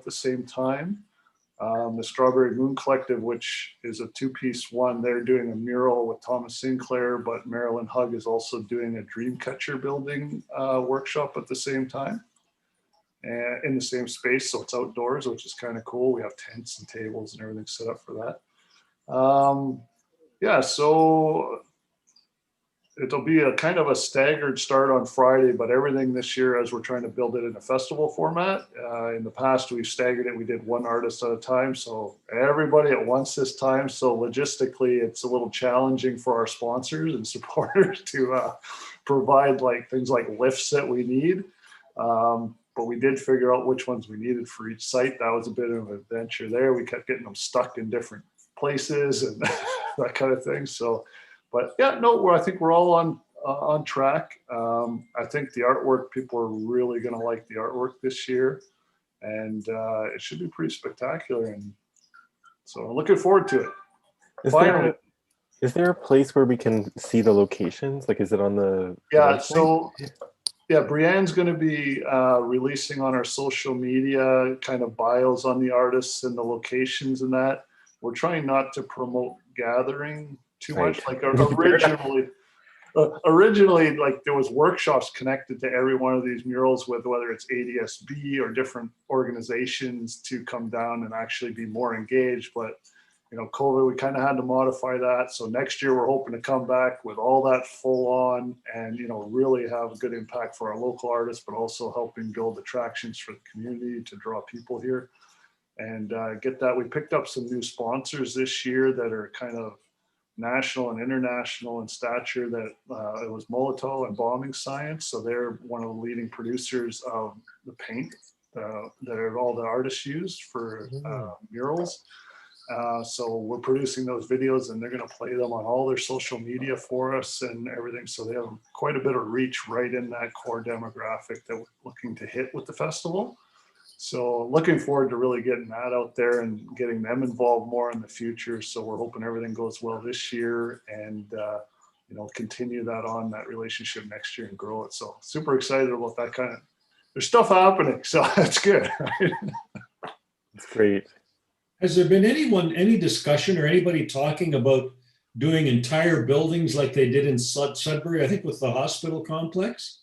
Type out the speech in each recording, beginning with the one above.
at the same time. The Strawberry Moon Collective, which is a two-piece one, they're doing a mural with Thomas Sinclair, but Marilyn Hugg is also doing a Dreamcatcher building workshop at the same time, and in the same space, so it's outdoors, which is kind of cool. We have tents and tables and everything set up for that. Yeah, so it'll be a kind of a staggered start on Friday, but everything this year, as we're trying to build it in a festival format. In the past, we've staggered it. We did one artist at a time, so everybody at once this time. So logistically, it's a little challenging for our sponsors and supporters to provide like things like lifts that we need. But we did figure out which ones we needed for each site. That was a bit of an adventure there. We kept getting them stuck in different places and that kind of thing. So. But yeah, no, I think we're all on track. I think the artwork, people are really going to like the artwork this year, and it should be pretty spectacular. And so I'm looking forward to it. Finally. Is there a place where we can see the locations? Like, is it on the website? So yeah, Brianne's going to be releasing on our social media kind of bios on the artists and the locations and that. We're trying not to promote gathering too much. Like originally, like there was workshops connected to every one of these murals with whether it's ADSB or different organizations to come down and actually be more engaged. But you know, COVID, we kind of had to modify that. So next year we're hoping to come back with all that full on and, you know, really have a good impact for our local artists, but also helping build attractions for the community to draw people here and get that. We picked up some new sponsors this year that are kind of national and international in stature. That it was Molotov and Bombing Science. So they're one of the leading producers of the paint that all the artists use for murals. So we're producing those videos and they're going to play them on all their social media for us and everything. So they have quite a bit of reach right in that core demographic that we're looking to hit with the festival. So looking forward to really getting that out there and getting them involved more in the future. So we're hoping everything goes well this year and, you know, continue that on that relationship next year and grow it. So super excited about that kind of, there's stuff happening. So that's good. Right? That's great. Has there been any discussion or anybody talking about doing entire buildings like they did in Sudbury, I think with the hospital complex?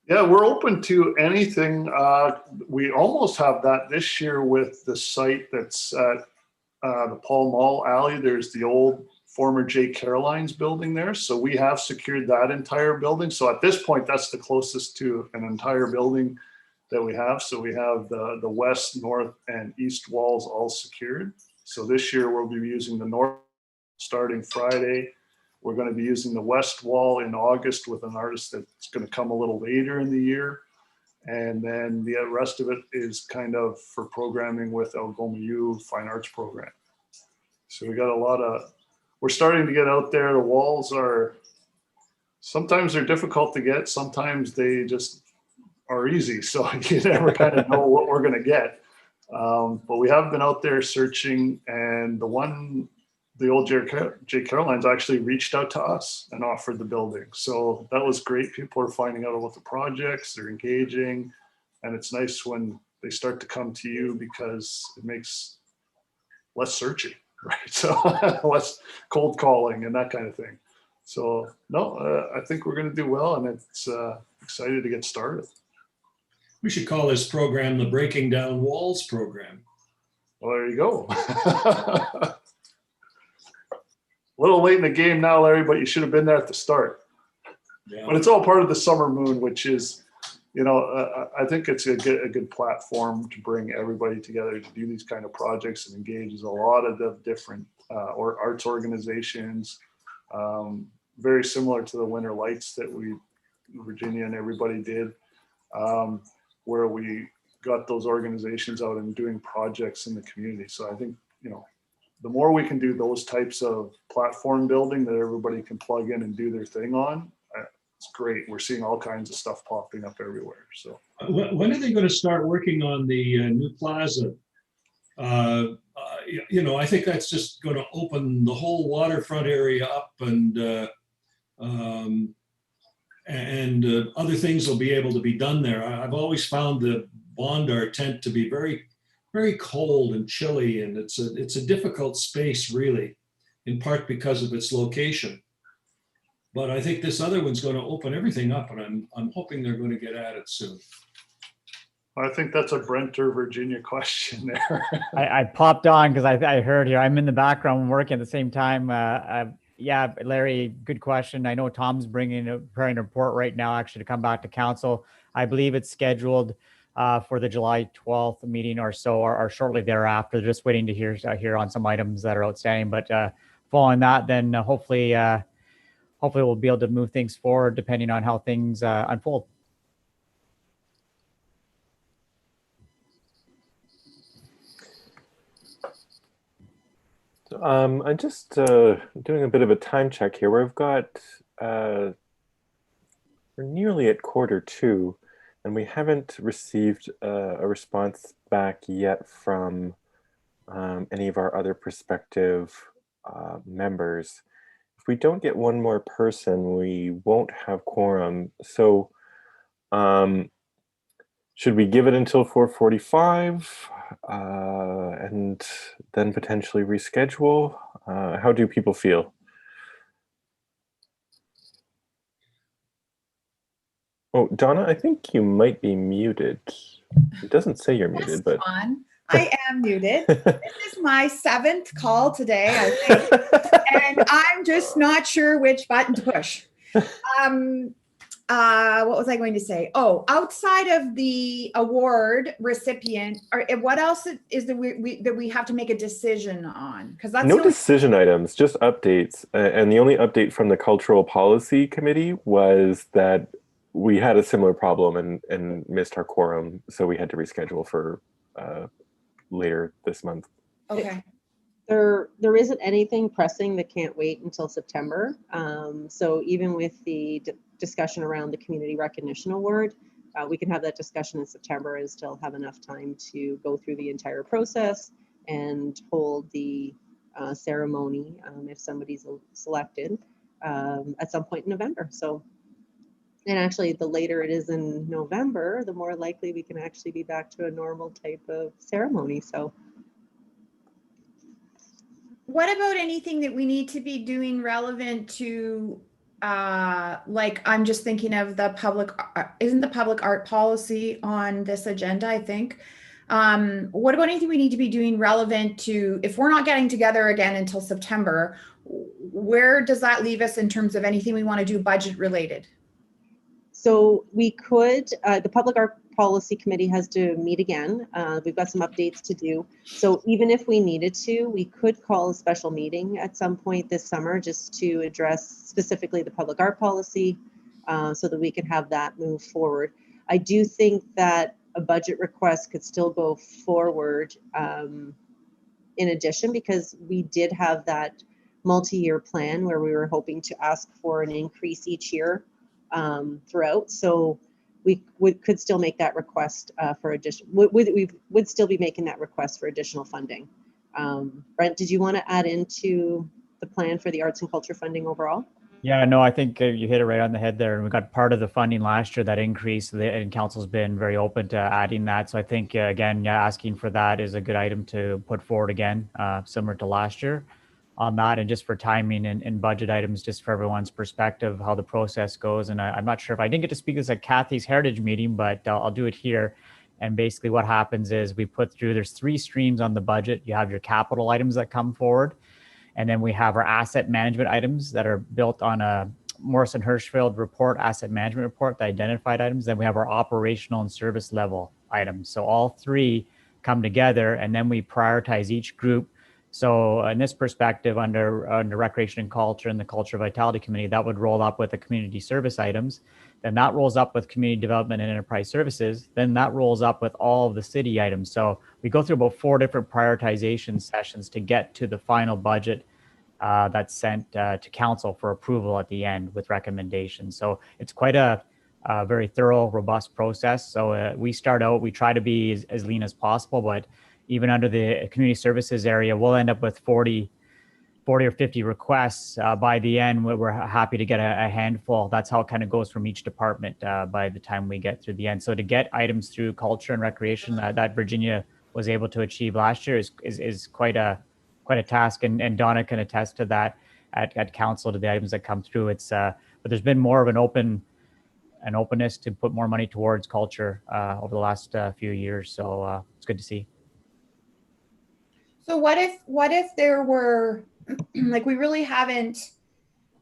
Yeah, we're open to anything. We almost have that this year with the site that's at the Pall Mall alley. There's the old former J. Caroline's building there. So we have secured that entire building. So at this point, that's the closest to an entire building that we have. So we have the west, north, and east walls all secured. So this year we'll be using the north starting Friday. We're going to be using the west wall in August with an artist that's going to come a little later in the year. And then the rest of it is kind of for programming with Algoma U Fine Arts Program. So we got a lot of, we're starting to get out there. The walls are, sometimes they're difficult to get. Sometimes they just are easy. So you never kind of know what we're going to get. But we have been out there searching, and the old J. Caroline's actually reached out to us and offered the building. So that was great. People are finding out about the projects, they're engaging, and it's nice when they start to come to you because it makes less searching, right? So less cold calling and that kind of thing. So no, I think we're going to do well, and it's excited to get started. We should call this program the Breaking Down Walls program. Well, there you go. A little late in the game now, Larry, but you should have been there at the start. Yeah. But it's all part of the Summer Moon, which is, you know, I think it's a good platform to bring everybody together to do these kind of projects and engages a lot of the different arts organizations. Very similar to the Winter Lights that Virginia and everybody did, where we got those organizations out and doing projects in the community. So I think, you know, the more we can do those types of platform building that everybody can plug in and do their thing on, it's great. We're seeing all kinds of stuff popping up everywhere. So when are they going to start working on the new plaza? You know, I think that's just going to open the whole waterfront area up, and other things will be able to be done there. I've always found the bond our tent to be very, very cold and chilly, and it's a difficult space really, in part because of its location. But I think this other one's going to open everything up, and I'm hoping they're going to get at it soon. I think that's a Brent or Virginia question there. I popped on because I heard here. I'm in the background working at the same time. Yeah, Larry, good question. I know Tom's preparing a report right now, actually, to come back to council. I believe it's scheduled for the July 12th meeting or so, or shortly thereafter. Just waiting to hear on some items that are outstanding. But following that, then hopefully we'll be able to move things forward depending on how things unfold. I'm just doing a bit of a time check here. We've got we're nearly at 1:45, and we haven't received a response back yet from any of our other prospective members. If we don't get one more person, we won't have quorum. So should we give it until 4:45 and then potentially reschedule? How do people feel? Oh, Donna, I think you might be muted. It doesn't say you're muted, but Fun. I am muted. This is my 7th call today, I think, and I'm just not sure which button to push. What was I going to say? Oh, outside of the award recipient, what else is that we have to make a decision on? Because that's no decision items, just updates. And the only update from the Cultural Policy Committee was that we had a similar problem and missed our quorum, so we had to reschedule for later this month. Okay. There isn't anything pressing that can't wait until September. So even with the discussion around the Community Recognition Award, we can have that discussion in September and still have enough time to go through the entire process and hold the ceremony if somebody's selected at some point in November. So, and actually the later it is in November, the more likely we can actually be back to a normal type of ceremony. So What about anything that we need to be doing relevant to, like, I'm just thinking of the public, isn't the public art policy on this agenda, I think. What about anything we need to be doing relevant to, if we're not getting together again until September, where does that leave us in terms of anything we want to do budget related? So we could, the Public Art Policy Committee has to meet again. We've got some updates to do. So even if we needed to, we could call a special meeting at some point this summer just to address specifically the public art policy so that we can have that move forward. I do think that a budget request could still go forward in addition, because we did have that multi-year plan where we were hoping to ask for an increase each year throughout. So we could still make that request for additional, we would still be making that request for additional funding. Brent, did you want to add into the plan for the arts and culture funding overall? Yeah, no, I think you hit it right on the head there. And we got part of the funding last year that increased, and council's been very open to adding that. So I think, again, asking for that is a good item to put forward again, similar to last year on that. And just for timing and budget items, just for everyone's perspective, how the process goes. And I'm not sure if I didn't get to speak this at Kathy's Heritage meeting, but I'll do it here. And basically what happens is we put through, there's 3 streams on the budget. You have your capital items that come forward. And then we have our asset management items that are built on a Morrison Hirschfeld report, asset management report, the identified items. Then we have our operational and service level items. So all 3 come together, and then we prioritize each group. So in this perspective, under Recreation and Culture and the Culture Vitality Committee, that would roll up with the community service items. Then that rolls up with community development and enterprise services. Then that rolls up with all of the city items. So we go through about 4 different prioritization sessions to get to the final budget that's sent to council for approval at the end with recommendations. So it's quite a very thorough, robust process. So we start out, we try to be as lean as possible, but even under the community services area, we'll end up with 40 40 or 50 requests. By the end, we're happy to get a handful. That's how it kind of goes from each department by the time we get through the end. So to get items through culture and recreation that Virginia was able to achieve last year is quite a task. And Donna can attest to that at council, to the items that come through. But there's been more of an openness to put more money towards culture over the last few years. So it's good to see. So what if there were, like, we really haven't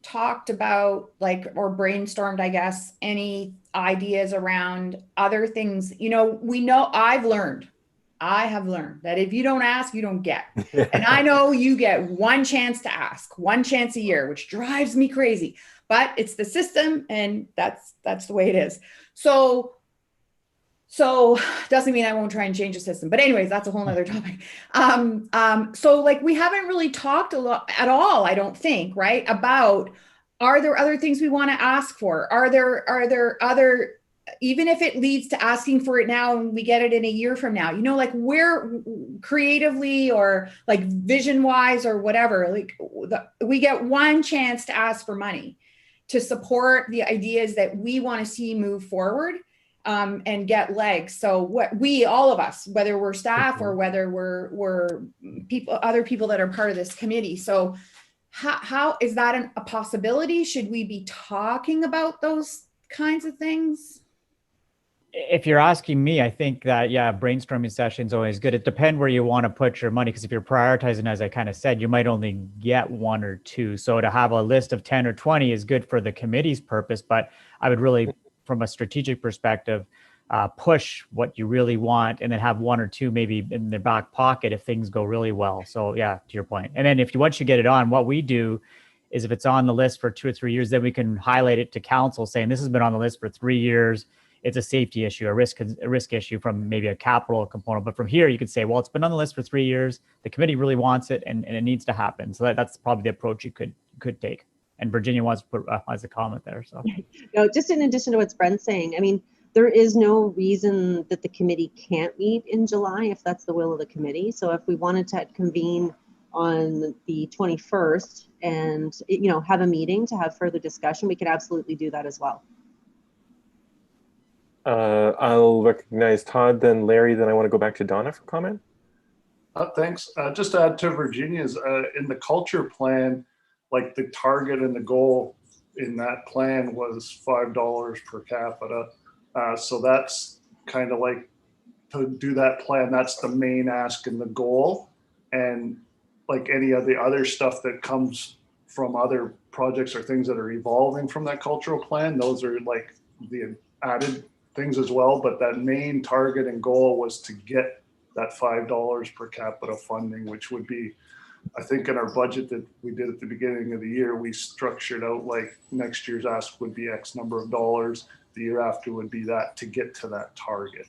talked about, like, or brainstormed, I guess, any ideas around other things. We know I have learned that if you don't ask, you don't get. And I know you get one chance to ask, one chance a year, which drives me crazy, but it's the system, and that's the way it is. So doesn't mean I won't try and change the system, but anyways, that's a whole nother topic. So like, we haven't really talked a lot at all, I don't think, right? About, are there other things we want to ask for? Are there other, even if it leads to asking for it now and we get it in a year from now, like, where creatively or like vision wise or whatever, like we get one chance to ask for money to support the ideas that we want to see move forward. And get legs. So all of us, whether we're staff or whether we're other people that are part of this committee. So how is that a possibility? Should we be talking about those kinds of things? If you're asking me, I think that, brainstorming sessions always good. It depends where you want to put your money, because if you're prioritizing, as I kind of said, you might only get one or two. So to have a list of 10 or 20 is good for the committee's purpose, but I would really, from a strategic perspective, push what you really want, and then have one or two maybe in the back pocket if things go really well. So to your point. And then once you get it on, what we do is, if it's on the list for 2 or 3 years, then we can highlight it to council saying, this has been on the list for 3 years. It's a safety issue, a risk issue from maybe a capital component. But from here, you could say, well, it's been on the list for 3 years. The committee really wants it, and it needs to happen. So that's probably the approach you could take. And Virginia wants to put as a comment there. So no, just in addition to what Brent's saying, I mean, there is no reason that the committee can't meet in July if that's the will of the committee. So if we wanted to convene on the 21st and have a meeting to have further discussion, we could absolutely do that as well. I'll recognize Todd, then Larry, then I want to go back to Donna for comment. Thanks. Just to add to Virginia's, in the culture plan, like the target and the goal in that plan was $5 per capita. So that's kind of like, to do that plan, that's the main ask and the goal. And like any of the other stuff that comes from other projects or things that are evolving from that cultural plan, those are like the added things as well. But that main target and goal was to get that $5 per capita funding, which would be, I think in our budget that we did at the beginning of the year, we structured out like next year's ask would be X number of dollars. The year after would be that, to get to that target.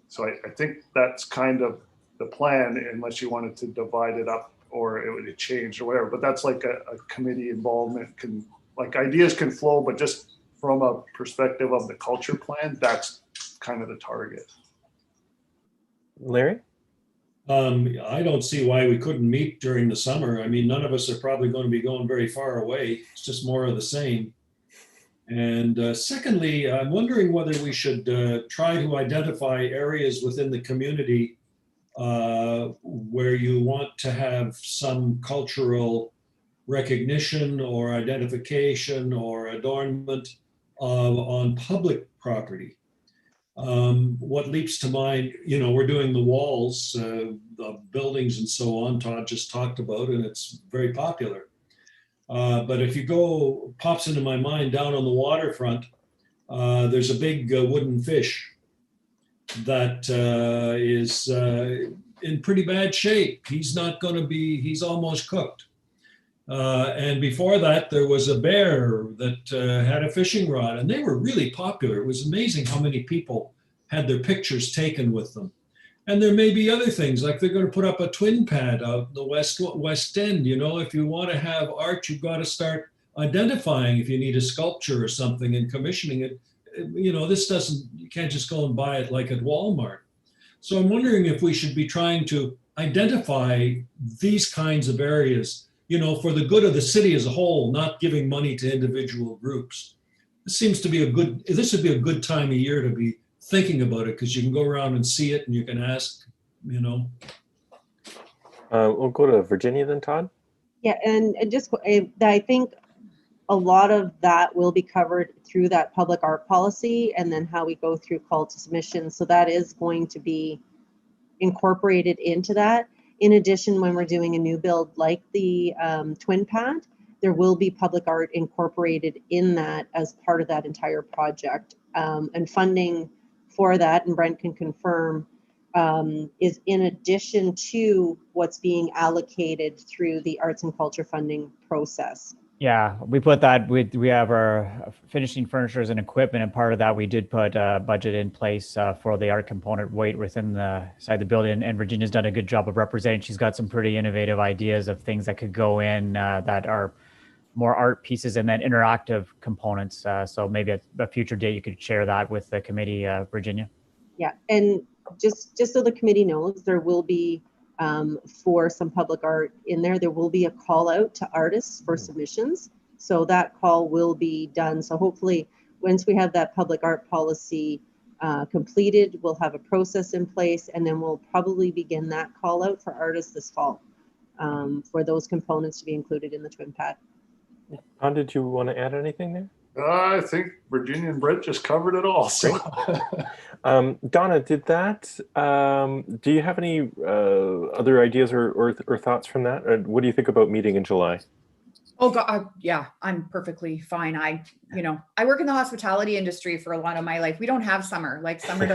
So I think that's kind of the plan, unless you wanted to divide it up or it would have changed or whatever. But that's like a committee involvement ideas can flow, but just from a perspective of the culture plan, that's kind of the target. Larry? I don't see why we couldn't meet during the summer. I mean, none of us are probably going to be going very far away. It's just more of the same. And secondly, I'm wondering whether we should try to identify areas within the community where you want to have some cultural recognition or identification or adornment on public property. What leaps to mind, we're doing the walls, the buildings and so on, Todd just talked about, and it's very popular. But if you pops into my mind down on the waterfront, there's a big wooden fish that is in pretty bad shape. He's almost cooked. And before that, there was a bear that had a fishing rod, and they were really popular. It was amazing how many people had their pictures taken with them. And there may be other things, like they're going to put up a twin pad out in the West End. If you want to have art, you've got to start identifying if you need a sculpture or something and commissioning it. You can't just go and buy it like at Walmart. So I'm wondering if we should be trying to identify these kinds of areas for the good of the city as a whole, not giving money to individual groups. This would be a good time of year to be thinking about it, because you can go around and see it and you can ask, We'll go to Virginia then, Todd. Yeah, and just, I think a lot of that will be covered through that public art policy, and then how we go through call to submission. So that is going to be incorporated into that. In addition, when we're doing a new build like the Twin Pad, there will be public art incorporated in that as part of that entire project. And funding for that, and Brent can confirm, is in addition to what's being allocated through the arts and culture funding process. Yeah, we put that, we have our finishing furnitures and equipment, and part of that we did put a budget in place for the art component weight within the side of the building. And Virginia's done a good job of representing. She's got some pretty innovative ideas of things that could go in that are more art pieces, and then interactive components. So maybe at a future date you could share that with the committee, Virginia. Yeah, and just so the committee knows, there will be, for some public art in there, there will be a call out to artists for submissions. So that call will be done. So hopefully once we have that public art policy completed, we'll have a process in place, and then we'll probably begin that call out for artists this fall for those components to be included in the Twin Pad. Todd, did you want to add anything there? I think Virginia and Brett just covered it all. So. Donna, did that, do you have any other ideas or thoughts from that? Or what do you think about meeting in July? Oh God, yeah, I'm perfectly fine. I work in the hospitality industry for a lot of my life. We don't have summer. Like summer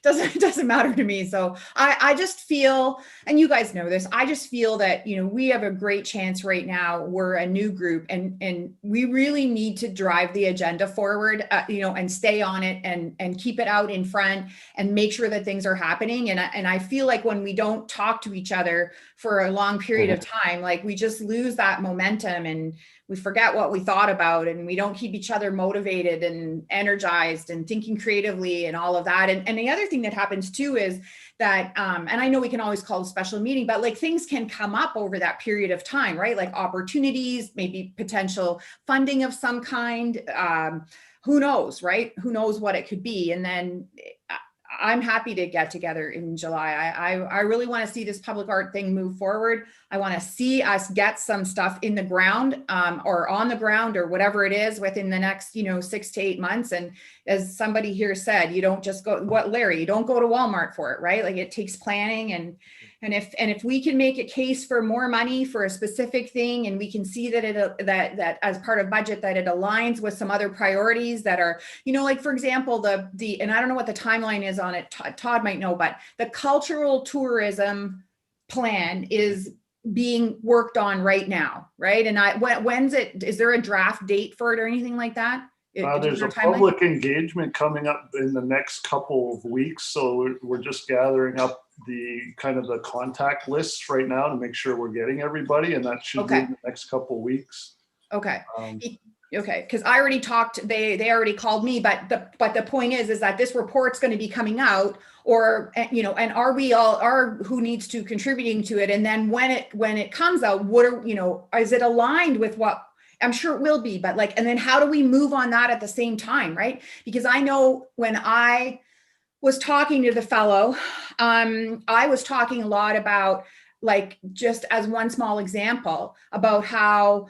doesn't matter to me. So I just feel, and you guys know this, I just feel that, we have a great chance right now. We're a new group, and we really need to drive the agenda forward, and stay on it and keep it out in front and make sure that things are happening. And I feel like when we don't talk to each other for a long period of time, like we just lose that momentum, and we forget what we thought about, and we don't keep each other motivated and energized and thinking creatively and all of that. And the other thing that happens too is that, and I know we can always call a special meeting, but like things can come up over that period of time, right? Like opportunities, maybe potential funding of some kind. Who knows, right? Who knows what it could be? And then I'm happy to get together in July. I really want to see this public art thing move forward. I want to see us get some stuff in the ground, or on the ground, or whatever it is, within the next, 6 to 8 months. And as somebody here said, you don't just go, Larry, you don't go to Walmart for it, right? Like it takes planning, and if we can make a case for more money for a specific thing, and we can see that that as part of budget, that it aligns with some other priorities that are, like for example, the and I don't know what the timeline is on it, Todd might know, but the cultural tourism plan is being worked on right now, right? And when's it, is there a draft date for it or anything like that? There's a public engagement coming up in the next couple of weeks. So we're just gathering up the kind of the contact lists right now to make sure we're getting everybody, and that should be in the next couple of weeks. Okay. Okay, because I already talked, they already called me, but the point is that this report's going to be coming out, or and are we all, who needs to contributing to it, and then when it comes out, what are is it aligned with what, I'm sure it will be, but like, and then how do we move on that at the same time, right? Because I know when I was talking to the fellow, I was talking a lot about, like, just as one small example, about how,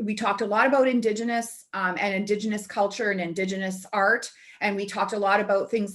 we talked a lot about Indigenous and Indigenous culture and Indigenous art. And we talked a lot about things